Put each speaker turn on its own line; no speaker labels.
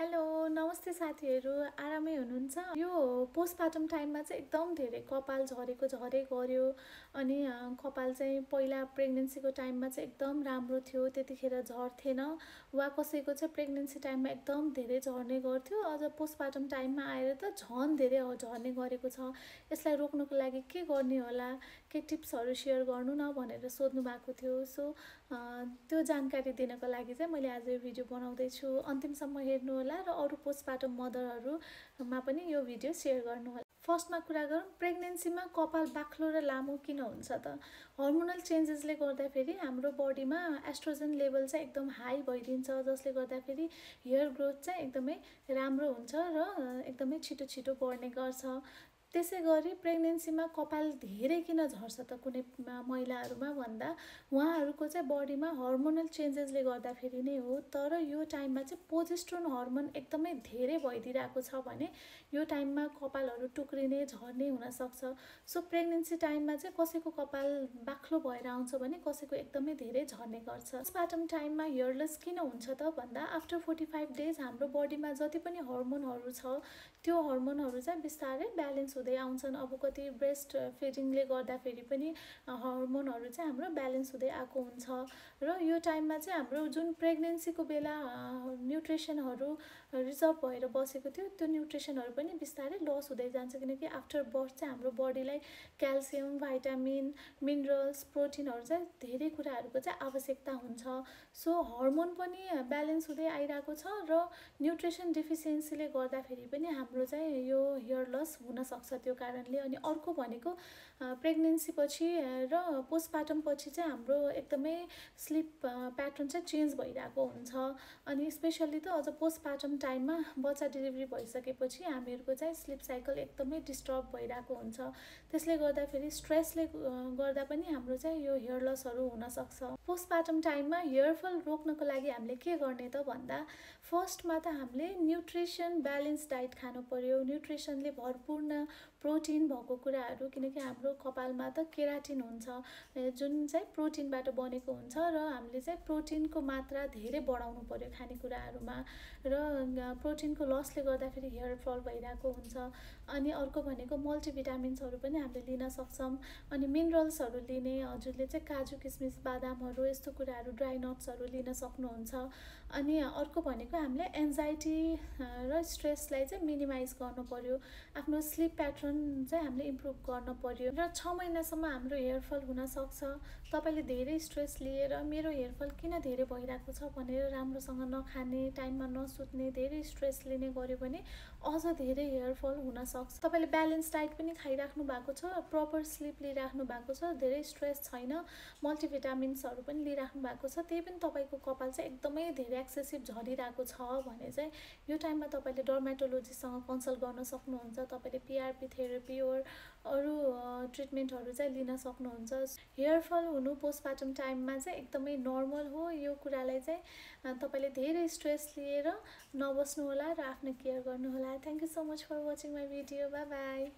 Hello नमस्ते साथीहरू, आरामै हुनुहुन्छ? यो पोस्टपार्टम टाइममा चाहिँ एकदम धेरै कपाल झरेको झरे गर्यो। अनि कपाल चाहिँ पहिला प्रेग्नेन्सीको टाइममा चाहिँ एकदम राम्रो थियो, त्यतिखेर झर्थेन। वा कसैको चाहिँ प्रेग्नेन्सी टाइममा एकदम धेरै झर्ने गर्थ्यो, अझ पोस्टपार्टम टाइममा आएर त झन् धेरै झर्ने गरेको छ। यसलाई रोक्नको लागि के गर्ने होला, के टिप्सहरू सेयर गर्नु न भनेर सोध्नु भएको थियो। सो त्यो जानकारी दिनको लागि चाहिँ मैले आज यो भिडियो बनाउँदैछु। अन्तिमसम्म हेर्नु होला र अरू पोस्टपार्टम मदरहरूमा पनि यो भिडियो सेयर गर्नु होला। फर्स्टमा कुरा गरौँ, प्रेग्नेन्सीमा कपाल बाक्लो र लामो किन हुन्छ त? हर्मोनल चेन्जेसले गर्दाखेरि हाम्रो बडीमा एस्ट्रोजन लेभल चाहिँ एकदम हाई भइदिन्छ, जसले गर्दाखेरि हेयर ग्रोथ चाहिँ एकदमै राम्रो हुन्छ र एकदमै छिटो छिटो बढ्ने गर्छ। त्यसै गरी प्रेग्नेन्सीमा कपाल धेरै किन झर्छ त कुनै महिलाहरूमा भन्दा उहाँहरूको चाहिँ बडीमा हर्मोनल चेन्जेसले गर्दाखेरि नै हो। तर यो टाइममा चाहिँ प्रोजेस्टेरोन हर्मोन एकदमै धेरै भइदिरहेको छ भने यो टाइममा कपालहरू टुक्रिने झर्ने हुनसक्छ। सो प्रेग्नेन्सी टाइममा चाहिँ कसैको कपाल बाक्लो भएर आउँछ भने कसैको एकदमै धेरै झर्ने गर्छ। पोस्टपार्टम टाइममा हेयरलेस किन हुन्छ त भन्दा आफ्टर 45 डेज हाम्रो बडीमा जति पनि हर्मोनहरू छ त्यो हर्मोनहरू चाहिँ बिस्तारै ब्यालेन्स हुँदै आउँछन्। अब कति ब्रेस्ट फिडिङले गर्दाखेरि पनि हर्मोनहरू चाहिँ हाम्रो ब्यालेन्स हुँदै आएको हुन्छ र यो टाइममा चाहिँ हाम्रो जुन प्रेग्नेन्सीको बेला न्युट्रिसनहरू रिजर्भ भएर बसेको थियो त्यो न्युट्रिसनहरू पनि बिस्तारै लस हुँदै जान्छ, किनकि आफ्टर बर्थ चाहिँ हाम्रो बडीलाई क्याल्सियम, भाइटामिन, मिनरल्स, प्रोटिनहरू चाहिँ धेरै कुराहरूको चाहिँ आवश्यकता हुन्छ। सो हर्मोन पनि ब्यालेन्स हुँदै आइरहेको छ र न्युट्रिसन डिफिसियन्सीले गर्दाखेरि पनि हाम्रो चाहिँ यो हेयर लस हुनसक्छ त्यो कारणले। अनि अर्को भनेको प्रेग्नेन्सी पछि र पोस्टपार्टम पछि चाहिँ हाम्रो एकदमै स्लिप प्याटर्न चाहिँ चेन्ज भइरहेको हुन्छ। अनि स्पेसल्ली त अझ पोस्टपार्टम टाइममा बच्चा डेलिभरी भइसकेपछि हामीहरूको चाहिँ स्लिप साइकल एकदमै डिस्टर्ब भइरहेको हुन्छ। त्यसले गर्दाखेरि स्ट्रेसले गर्दा पनि हाम्रो चाहिँ यो हेयर लसहरू हुनसक्छ। पोस्टपार्टम टाइममा हेयर फल रोक्नको लागि हामीले के गर्ने त भन्दा फर्स्टमा त हामीले न्युट्रिसन ब्यालेन्स डाइट खानु पर्यो। न्युट्रिसनले भरपूर्ण प्रोटिन भएको कुराहरू, किनकि हाम्रो कपालमा त केराटिन हुन्छ जुन चाहिँ प्रोटिनबाट बनेको हुन्छ र हामीले चाहिँ प्रोटिनको मात्रा धेरै बढाउनु पर्यो खानेकुराहरूमा र प्रोटिनको लसले गर्दाखेरि हेयर फल भइरहेको हुन्छ। अनि अर्को भनेको मल्टिभिटामिन्सहरू पनि हामीले लिन सक्छौँ। अनि मिनरल्सहरू लिने, हजुरले चाहिँ काजु, किसमिस, बादामहरू यस्तो कुराहरू, ड्राई नट्सहरू लिन सक्नुहुन्छ। अनि अर्को भनेको हामीले एन्जाइटी र स्ट्रेसलाई चाहिँ मिनिमाइज गर्नु पर्यो। आफ्नो स्लिप प्याटर्न चाहिँ हामीले इम्प्रुभ गर्नु पर्यो र 6 महिनासम्म हाम्रो हेयरफल हुनसक्छ। तपाईँले धेरै स्ट्रेस लिएर मेरो हेयरफल किन धेरै भइरहेको छ भनेर राम्रोसँग नखाने, टाइममा नसुत्ने, धेरै स्ट्रेस लिने गर्यो भने अझ धेरै हेयरफल हुनसक्छ। तपाईँले ब्यालेन्स डाइट पनि खाइराख्नु भएको छ, प्रपर स्लिप लिइराख्नु भएको छ, धेरै स्ट्रेस छैन, मल्टिभिटामिन्सहरू पनि लिइराख्नु भएको छ, त्यही पनि तपाईँको कपाल चाहिँ एकदमै धेरै एक्सेसिभ झरिरहेको छ भने चाहिँ यो टाइममा तपाईँले डर्मेटोलोजिस्टसँग कन्सल्ट गर्न सक्नुहुन्छ। तपाईँले पिआरपी थेरापी अरू ट्रिटमेन्टहरू चाहिँ लिन सक्नुहुन्छ। हेयरफल हुनु पोस्टपार्टम टाइममा चाहिँ एकदमै नर्मल हो। यो कुरालाई चाहिँ तपाईँले धेरै स्ट्रेस लिएर नबस्नु होला र आफ्नो केयर गर्नु होला। Thank you so much for watching my video. Bye by.